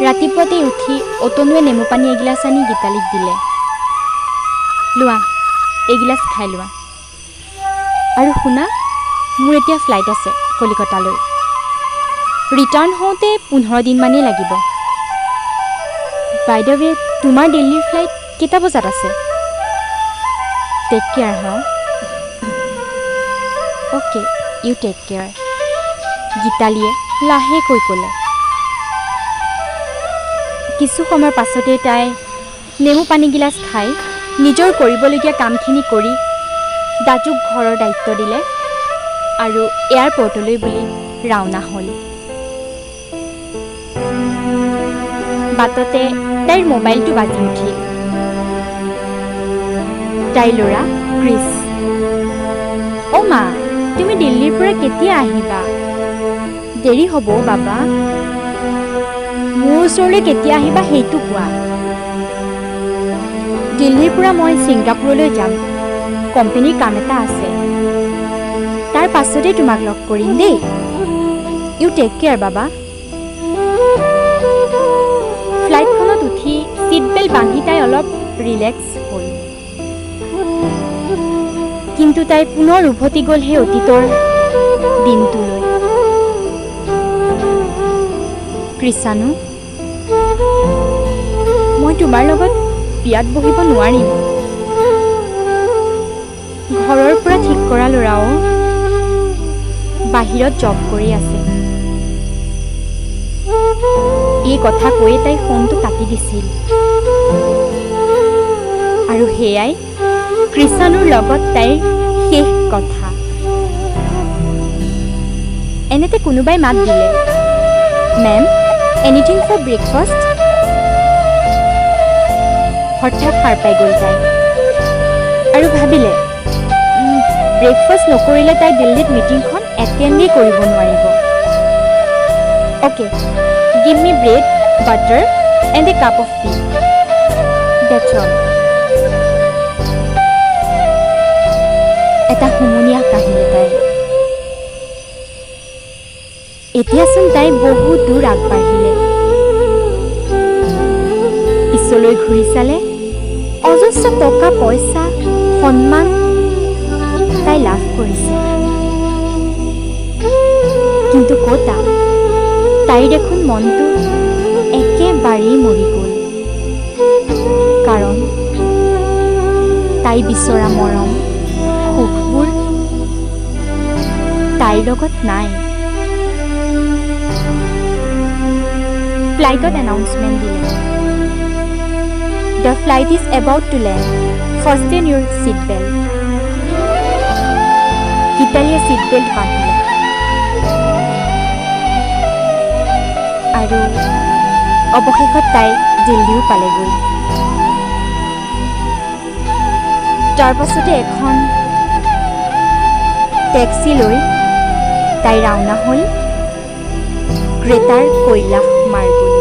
ৰাতিপুৱাতে উঠি অতনুৱে নেমু পানী এগিলাচ আনি গীতালীক দিলে। লোৱা, এগিলাচ খাই লোৱা। আৰু শুনা, মোৰ এতিয়া ফ্লাইট আছে কলিকতালৈ। ৰিটাৰ্ণ হওঁতে 15 দিনমানেই লাগিব। বাই দ্য ৱে, তোমাৰ দিল্লীৰ ফ্লাইট কেইটা বজাত আছে? টেক কেয়াৰ হা। অ'কে, ইউ টেক কেয়াৰ, গীতালীয়ে লাহেকৈ ক'লে। কিছু সময়ৰ পাছতে তাই নেমু পানীগিলাচ খাই নিজৰ কৰিবলগীয়া কামখিনি কৰি দাজুক ঘৰৰ দায়িত্ব দিলে আৰু এয়াৰপৰ্টলৈ বুলি ৰাওনা হ'ল। বাটতে তাইৰ মোবাইলটো বাজি উঠিল। তাইৰ ল'ৰা ক্ৰিছ। অ' মা, তুমি দিল্লীৰ পৰা কেতিয়া আহিবা? দেৰি হ'ব বাবা। মোৰ ওচৰলৈ কেতিয়া আহিবা সেইটো কোৱা। দিল্লীৰ পৰা মই ছিংগাপুৰলৈ যাম, কোম্পানীৰ কাম এটা আছে। তাৰ পাছতেই তোমাক লগ কৰিম দেই। ইউ টেক কেয়াৰ বাবা। ফ্লাইটখনত উঠি ছিট বেল্ট বান্ধি তাই অলপ ৰিলেক্স হ'ল। কিন্তু তাই পুনৰ উভতি গ'ল সেই অতীতৰ দিনটোলৈ। কৃষাণু, মই তোমাৰ লগত বিয়াত বহিব নোৱাৰিম। ঘৰৰ পৰা ঠিক কৰা ল'ৰাও বাহিৰত জব কৰি আছে। এই কথা কৈয়ে তাই ফোনটো কাটি দিছিল। আৰু সেয়াই কৃষাণুৰ লগত তাইৰ শেষ কথা। এনেতে কোনোবাই মাত দিলে, মেম, এনিথিং ফৰ ব্ৰেকফাষ্ট? হঠাৎ সাৰ পাই গ'ল তাই আৰু ভাবিলে ব্ৰেকফাষ্ট নকৰিলে তাই দিল্লীত মিটিংখন এটেণ্ডেই কৰিব নোৱাৰিব। Okay, give me bread, butter and A cup of T. That's all. এটা হুমুনিয়াহ কাহিলে তাই। এতিয়াচোন তাই বহুত দূৰ আগবাঢ়িলে। পিছলৈ ঘূৰি চালে অজস্ৰ টকা পইচা সন্মান তাই লাভ কৰিছে। কিন্তু ক'তা তাইৰ দেখোন মনটো একেবাৰেই মৰি গ'ল। কাৰণ তাই বিচৰা মৰম সুখবোৰ তাইৰ লগত নাই। ফ্লাইটত এনাউন্সমেণ্ট দিলে, The flight is about to land. Fasten your seat belt. গীতালীয়ে ছিট বেল্ট বান্ধিলে আৰু অৱশেষত তাই দিল্লীও পালেগৈ। তাৰ পাছতে এখন টেক্সি লৈ তাই ৰাওনা হ'ল গ্ৰেটাৰ কৈলাশ মাৰ্গলৈ।